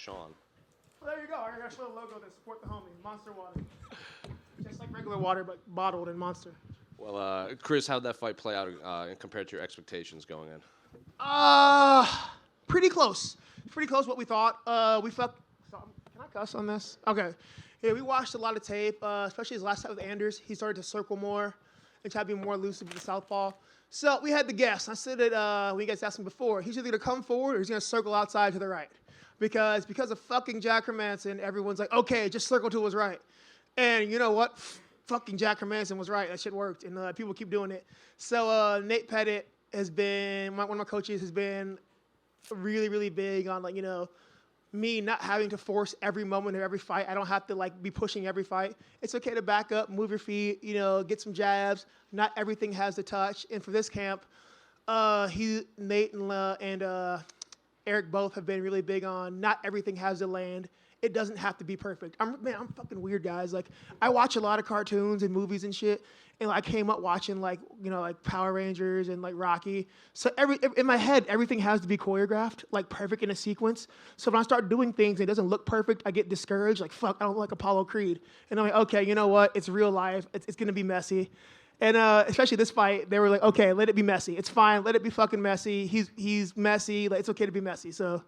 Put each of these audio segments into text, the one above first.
Sean. Well, there you go. I got a little logo that support the homie. Monster water. Just like regular water, but bottled in Monster. Well, Chris, how'd that fight play out compared to your expectations going in? Pretty close. Pretty close what we thought. Can I cuss on this? Okay. Yeah, we watched a lot of tape, especially his last fight with Anders. He started to circle more and try to be more elusive with the southpaw. So we had the guess. I said it when you guys asked him before. He's either going to come forward or he's going to circle outside to the right. Because of fucking Jack Hermanson, everyone's like, okay, just circle to his right. And you know what? Fucking Jack Hermanson was right. That shit worked. And people keep doing it. So Nate Pettit has been, one of my coaches has been really, really big on, like, you know, me not having to force every moment of every fight. I don't have to, like, be pushing every fight. It's okay to back up, move your feet, you know, get some jabs. Not everything has to touch. And for this camp, Nate and Eric both have been really big on not everything has to land. It doesn't have to be perfect. I'm fucking weird, guys. Like, I watch a lot of cartoons and movies and shit, and I came up watching, like, you know, like Power Rangers and like Rocky. So in my head, everything has to be choreographed, like perfect in a sequence. So when I start doing things and it doesn't look perfect, I get discouraged. Like, fuck, I don't like Apollo Creed. And I'm like, okay, you know what? It's real life. It's gonna be messy. And especially this fight, they were like, okay, let it be messy. It's fine. Let it be fucking messy. He's messy. Like, it's okay to be messy. So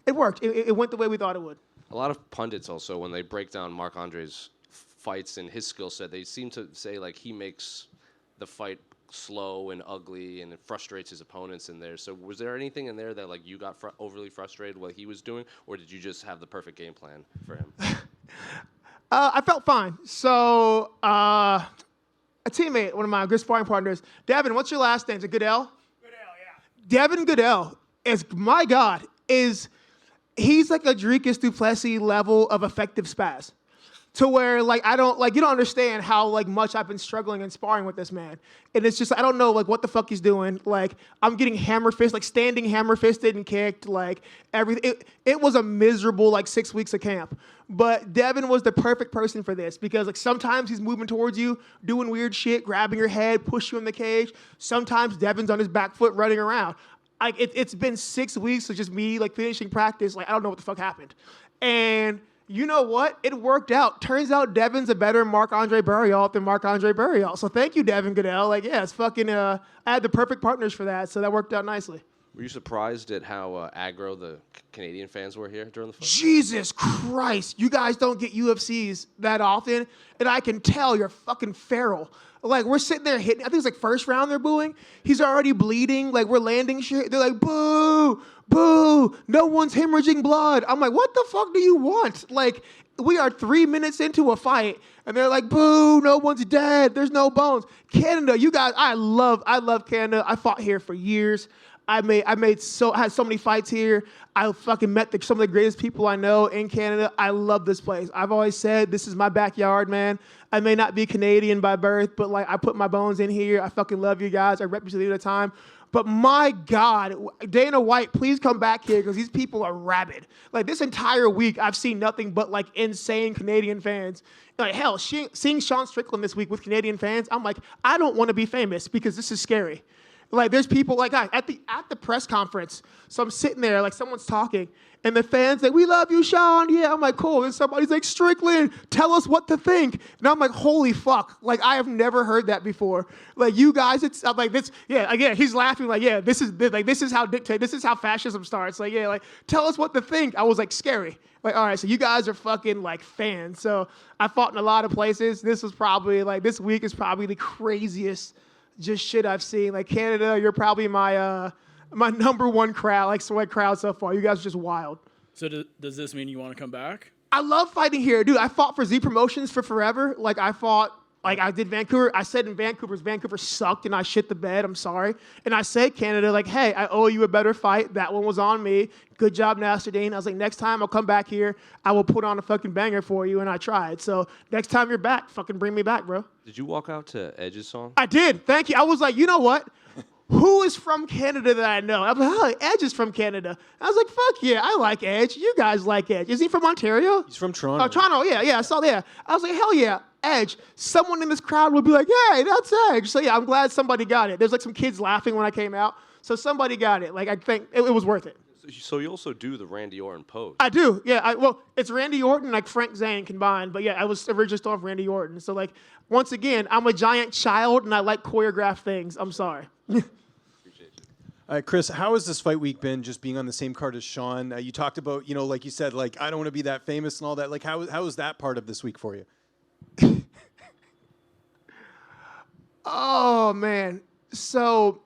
it worked. It went the way we thought it would. A lot of pundits also, when they break down Marc-Andre's fights and his skill set, they seem to say, like, he makes the fight slow and ugly and it frustrates his opponents in there. So was there anything in there that, like, you got overly frustrated what he was doing, or did you just have the perfect game plan for him? I felt fine. So a teammate, one of my good sparring partners, Devin, what's your last name? Is it Goodell? Goodell, yeah. Devin Goodell is, my God, he's like a Dricus Duplessis level of effective spaz. To where, like, you don't understand how, like, much I've been struggling and sparring with this man. And it's just, I don't know, like, what the fuck he's doing. Like, I'm getting standing hammer-fisted and kicked, like, everything. It was a miserable, like, 6 weeks of camp. But Devin was the perfect person for this because, like, sometimes he's moving towards you, doing weird shit, grabbing your head, push you in the cage. Sometimes Devin's on his back foot running around. Like, it's been 6 weeks of just me, like, finishing practice. Like, I don't know what the fuck happened. And you know what? It worked out. Turns out Devin's a better Marc-Andre Barriault than Marc-Andre Barriault. So thank you, Devin Goodell. Like, yeah, it's fucking, I had the perfect partners for that, so that worked out nicely. Were you surprised at how aggro the Canadian fans were here during the fight? Jesus Christ. You guys don't get UFCs that often, and I can tell you're fucking feral. Like, we're sitting there hitting, I think it's like first round they're booing. He's already bleeding. Like, we're landing shit. They're like, boo, boo, no one's hemorrhaging blood. I'm like, what the fuck do you want? Like, we are 3 minutes into a fight, and they're like, boo, no one's dead. There's no bones. Canada, you guys, I love Canada. I fought here for years. I had so many fights here. I fucking met some of the greatest people I know in Canada. I love this place. I've always said this is my backyard, man. I may not be Canadian by birth, but, like, I put my bones in here. I fucking love you guys. I rep you at a time. But my God, Dana White, please come back here because these people are rabid. Like, this entire week, I've seen nothing but, like, insane Canadian fans. Like, hell, seeing Sean Strickland this week with Canadian fans, I'm like, I don't want to be famous because this is scary. Like, there's people, like, at the press conference, so I'm sitting there, like, someone's talking, and the fans like, we love you, Sean. Yeah, I'm like, cool. And somebody's like, Strickland, tell us what to think. And I'm like, holy fuck. Like, I have never heard that before. Like, you guys, I'm like, this, yeah, again, he's laughing like, yeah, this is how fascism starts. Like, yeah, like, tell us what to think. I was like, scary. Like, all right, so you guys are fucking, like, fans. So I fought in a lot of places. This week is probably the craziest just shit I've seen. Like, Canada, you're probably my number one crowd, like, sweat crowd so far. You guys are just wild. So does this mean you want to come back? I love fighting here. Dude, I fought for Z Promotions for forever. Like, I did Vancouver. I said in Vancouver sucked and I shit the bed. I'm sorry. And I said Canada, like, hey, I owe you a better fight. That one was on me. Good job, Nastardine. I was like, next time I'll come back here. I will put on a fucking banger for you. And I tried. So next time you're back, fucking bring me back, bro. Did you walk out to Edge's song? I did. Thank you. I was like, you know what? Who is from Canada that I know? I'm like, oh, Edge is from Canada. I was like, fuck yeah, I like Edge. You guys like Edge. Is he from Ontario? He's from Toronto. Oh, Toronto, yeah, I saw that. I was like, hell yeah, Edge. Someone in this crowd would be like, hey, that's Edge. So yeah, I'm glad somebody got it. There's like some kids laughing when I came out. So somebody got it. Like, I think it was worth it. So you also do the Randy Orton pose. I do, yeah. Well, it's Randy Orton like Frank Zane combined, but yeah, I was originally starting off Randy Orton. So like, once again, I'm a giant child and I like choreographed things. I'm sorry. Chris, how has this fight week been? Just being on the same card as Sean. You talked about, like you said, like I don't want to be that famous and all that. Like how is that part of this week for you? Oh man, so.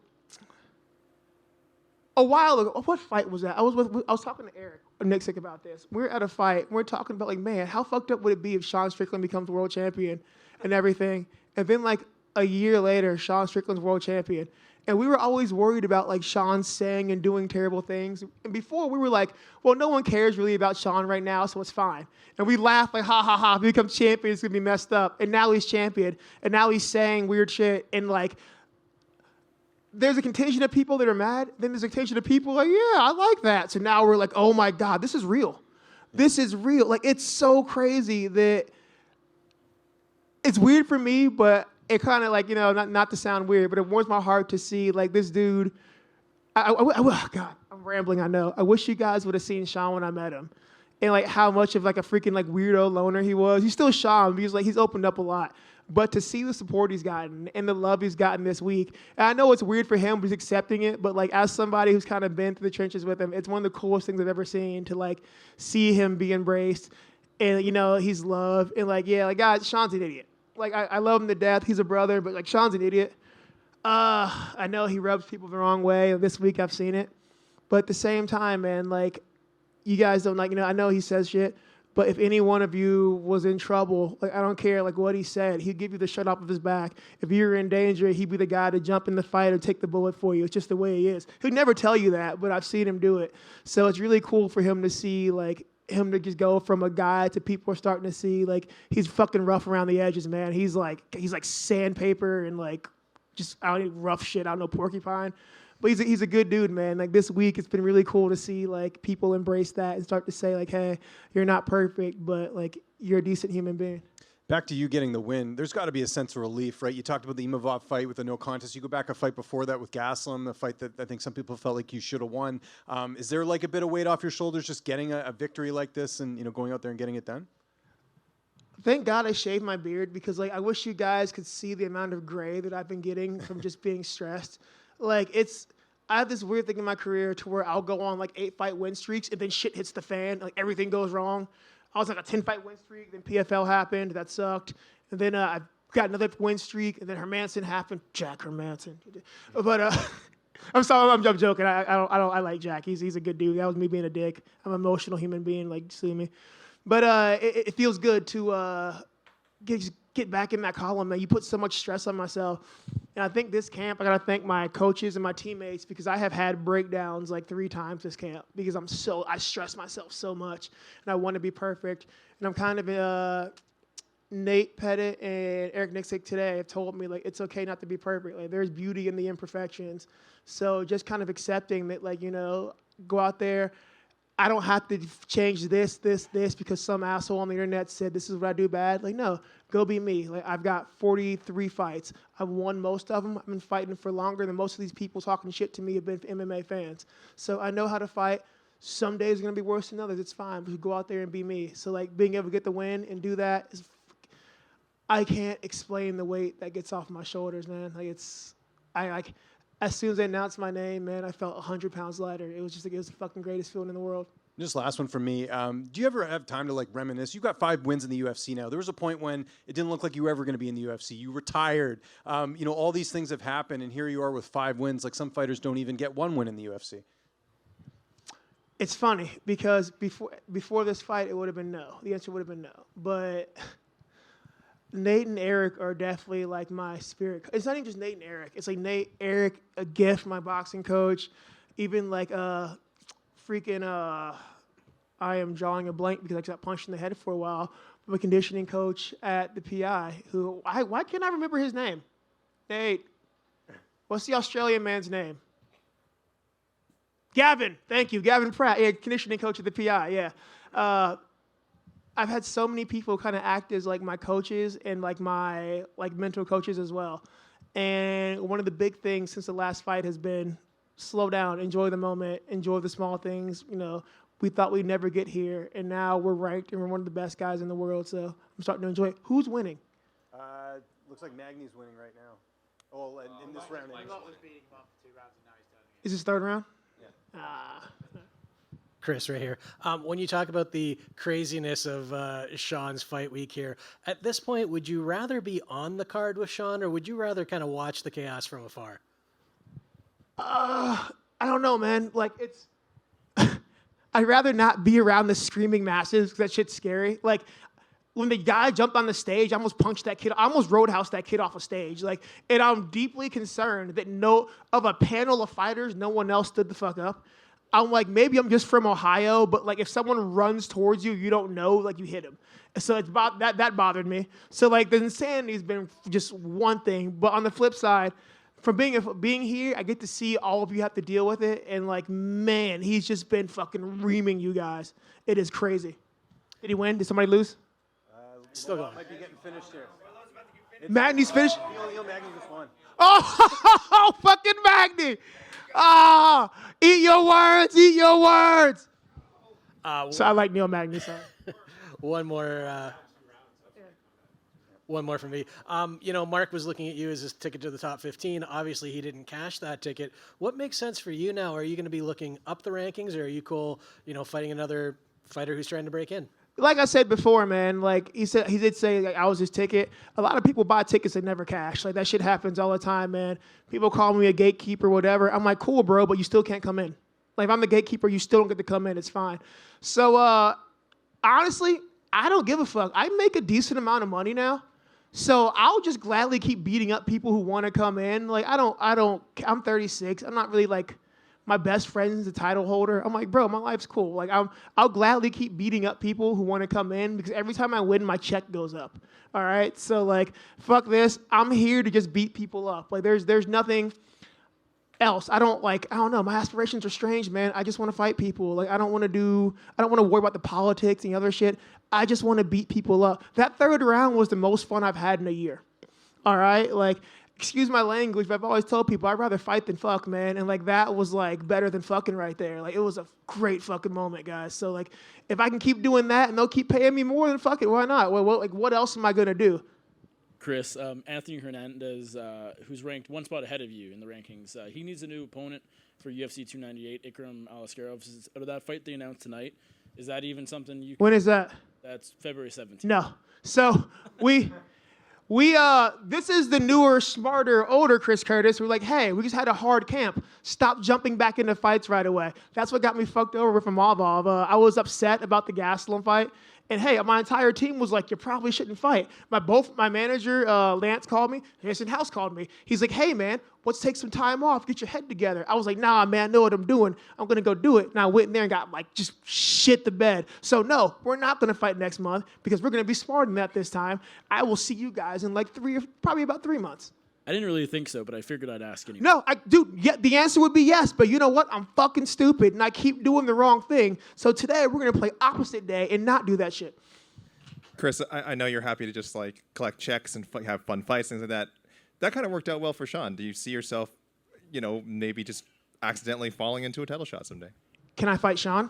A while ago, what fight was that? I was talking to Eric Nixick about this. We're at a fight. We're talking about like, man, how fucked up would it be if Sean Strickland becomes world champion and everything? And then like a year later, Sean Strickland's world champion. And we were always worried about like Sean saying and doing terrible things. And before we were like, well, no one cares really about Sean right now, so it's fine. And we laugh like, ha ha ha, if he becomes champion, it's gonna be messed up. And now he's champion. And now he's saying weird shit and like. There's a contingent of people that are mad. Then there's a contingent of people like, yeah, I like that. So now we're like, oh my God, this is real. This is real. Like, it's so crazy that it's weird for me, but it kind of like, not to sound weird, but it warms my heart to see like this dude. God, I'm rambling, I know. I wish you guys would have seen Sean when I met him. And like how much of like a freaking like weirdo loner he was. He's still Sean, but he's opened up a lot. But to see the support he's gotten and the love he's gotten this week, and I know it's weird for him, but he's accepting it. But like as somebody who's kind of been through the trenches with him, it's one of the coolest things I've ever seen to like see him be embraced, and he's loved, and like yeah, like guys, Sean's an idiot. Like I love him to death. He's a brother, but like Sean's an idiot. I know he rubs people the wrong way. This week I've seen it, but at the same time, man, like you guys don't like I know he says shit. But if any one of you was in trouble, like I don't care like what he said, he'd give you the shirt off of his back. If you were in danger, he'd be the guy to jump in the fight or take the bullet for you. It's just the way he is. He'd never tell you that, but I've seen him do it. So it's really cool for him to see like him to just go from a guy to people are starting to see like he's fucking rough around the edges, man. He's like sandpaper and like just I don't need rough shit. I don't know porcupine. But he's a good dude, man. Like this week, it's been really cool to see like people embrace that and start to say like, hey, you're not perfect, but like you're a decent human being. Back to you getting the win. There's got to be a sense of relief, right? You talked about the Imavov fight with the no contest. You go back a fight before that with Gaslam, a fight that I think some people felt like you should have won. Is there like a bit of weight off your shoulders just getting a victory like this and going out there and getting it done? Thank God I shaved my beard because like I wish you guys could see the amount of gray that I've been getting from just being stressed. Like I have this weird thing in my career to where I'll go on like 8-fight win streaks and then shit hits the fan, like everything goes wrong. I was like a 10-fight win streak, then PFL happened, that sucked, and then I got another win streak, and then Hermanson happened, Jack Hermanson. But I'm sorry, I'm joking. I like Jack. He's a good dude. That was me being a dick. I'm an emotional human being, like sue me. But it feels good to get back in that column, man. You put so much stress on myself. And I think this camp, I got to thank my coaches and my teammates because I have had breakdowns like 3 times this camp because I stress myself so much and I want to be perfect. And I'm kind of, Nate Pettit and Eric Nixick today have told me like, it's okay not to be perfect. Like there's beauty in the imperfections. So just kind of accepting that like, go out there. I don't have to change this because some asshole on the internet said this is what I do bad. Like, no, go be me. Like, I've got 43 fights. I've won most of them. I've been fighting for longer than most of these people talking shit to me have been MMA fans. So I know how to fight. Some days are going to be worse than others. It's fine. But go out there and be me. So, like, being able to get the win and do that is I can't explain the weight that gets off my shoulders, man. Like, as soon as they announced my name, man, I felt 100 pounds lighter. It was just like, it was the fucking greatest feeling in the world. Just last one from me. Do you ever have time to like reminisce? You've got 5 wins in the UFC now. There was a point when it didn't look like you were ever going to be in the UFC. You retired. All these things have happened, and here you are with 5 wins. Like some fighters don't even get 1 win in the UFC. It's funny because before this fight, it would have been no. The answer would have been no. But Nate and Eric are definitely like my spirit. It's not even just Nate and Eric. It's like Nate, Eric, a gift, my boxing coach, even like I am drawing a blank because I got punched in the head for a while. My conditioning coach at the PI, why can't I remember his name? Nate, what's the Australian man's name? Gavin, thank you, Gavin Pratt, yeah, conditioning coach at the PI, yeah. I've had so many people kind of act as like my coaches and like my like mental coaches as well. And one of the big things since the last fight has been slow down, enjoy the moment, enjoy the small things. You know, we thought we'd never get here, and now we're ranked and we're one of the best guys in the world. So I'm starting to enjoy it. Who's winning? Looks like Magny's winning right now. Oh, in this round. Is this third round? Yeah. Chris, right here. When you talk about the craziness of Sean's fight week here, at this point, would you rather be on the card with Sean, or would you rather kind of watch the chaos from afar? I don't know, man. Like, it's... I'd rather not be around the screaming masses because that shit's scary. Like, when the guy jumped on the stage, I almost punched that kid. I almost roadhoused that kid off a stage. Like, and I'm deeply concerned that of a panel of fighters, no one else stood the fuck up. I'm like, maybe I'm just from Ohio, but like if someone runs towards you, you don't know, like you hit him. So it's about that bothered me. So like the insanity has been just one thing. But on the flip side, from being here, I get to see all of you have to deal with it. And like, man, he's just been fucking reaming you guys. It is crazy. Did he win? Did somebody lose? Still going. Might be getting finished here. Magny's finished? Neil Magny just won. Oh, fucking Magny. Ah, eat your words, eat your words. So I like Neil Magny. Sorry. One more from me. You know, Mark was looking at you as his ticket to the top 15. Obviously, he didn't cash that ticket. What makes sense for you now? Are you going to be looking up the rankings, or are you cool, you know, fighting another fighter who's trying to break in? Like I said before, man, like he did say like, I was his ticket. A lot of people buy tickets that never cash. Like that shit happens all the time, man. People call me a gatekeeper, whatever. I'm like, cool, bro, but you still can't come in. Like if I'm the gatekeeper, you still don't get to come in. It's fine. So honestly, I don't give a fuck. I make a decent amount of money now. So I'll just gladly keep beating up people who want to come in. Like I'm 36. I'm not really like my best friend's the title holder. I'm like, bro, my life's cool. Like I'll gladly keep beating up people who want to come in because every time I win, my check goes up. All right. So like, fuck this. I'm here to just beat people up. Like there's nothing else. I don't know. My aspirations are strange, man. I just want to fight people. Like I don't want to worry about the politics and the other shit. I just want to beat people up. That third round was the most fun I've had in a year. All right. Like, excuse my language, but I've always told people I'd rather fight than fuck, man. And like that was like better than fucking right there. Like it was a great fucking moment, guys. So like if I can keep doing that and they'll keep paying me more, then fuck it, why not? What else am I gonna do? Chris, Anthony Hernandez, who's ranked one spot ahead of you in the rankings, he needs a new opponent for UFC 298. Ikram Alaskarov. Out of that fight they announced tonight, is that even something you? When is that? That's February 17th. No. So this is the newer, smarter, older Chris Curtis. We're like, hey, we just had a hard camp. Stop jumping back into fights right away. That's what got me fucked over with Imavov. I was upset about the Gastelum fight. And hey, my entire team was like, you probably shouldn't fight. My manager, Lance, called me. Harrison House called me. He's like, hey, man, let's take some time off. Get your head together. I was like, nah, man, I know what I'm doing. I'm going to go do it. And I went in there and got like just shit the bed. So no, we're not going to fight next month because we're going to be smarter than that this time. I will see you guys in like probably about 3 months. I didn't really think so, but I figured I'd ask anyway. No, the answer would be yes, but you know what? I'm fucking stupid, and I keep doing the wrong thing. So today, we're going to play opposite day and not do that shit. Chris, I know you're happy to just like collect checks and have fun fights, things like that. That kind of worked out well for Sean. Do you see yourself, you know, maybe just accidentally falling into a title shot someday? Can I fight Sean?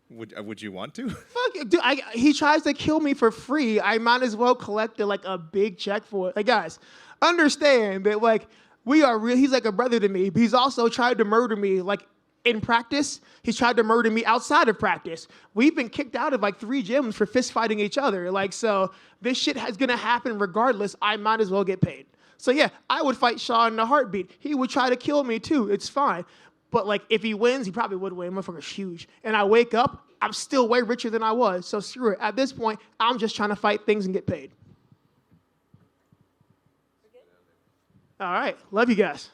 Would you want to? Fuck it, dude. He tries to kill me for free. I might as well collect a big check for it. Like, guys, understand that like we are real. He's like a brother to me, but he's also tried to murder me like in practice. He's tried to murder me outside of practice. We've been kicked out of like 3 gyms for fist fighting each other. Like, so this shit is gonna happen regardless. I might as well get paid. So yeah, I would fight Sean in a heartbeat. He would try to kill me too. It's fine. But like if he wins, he probably would win. Motherfucker's huge. And I wake up, I'm still way richer than I was. So screw it. At this point, I'm just trying to fight things and get paid. All right. Love you guys.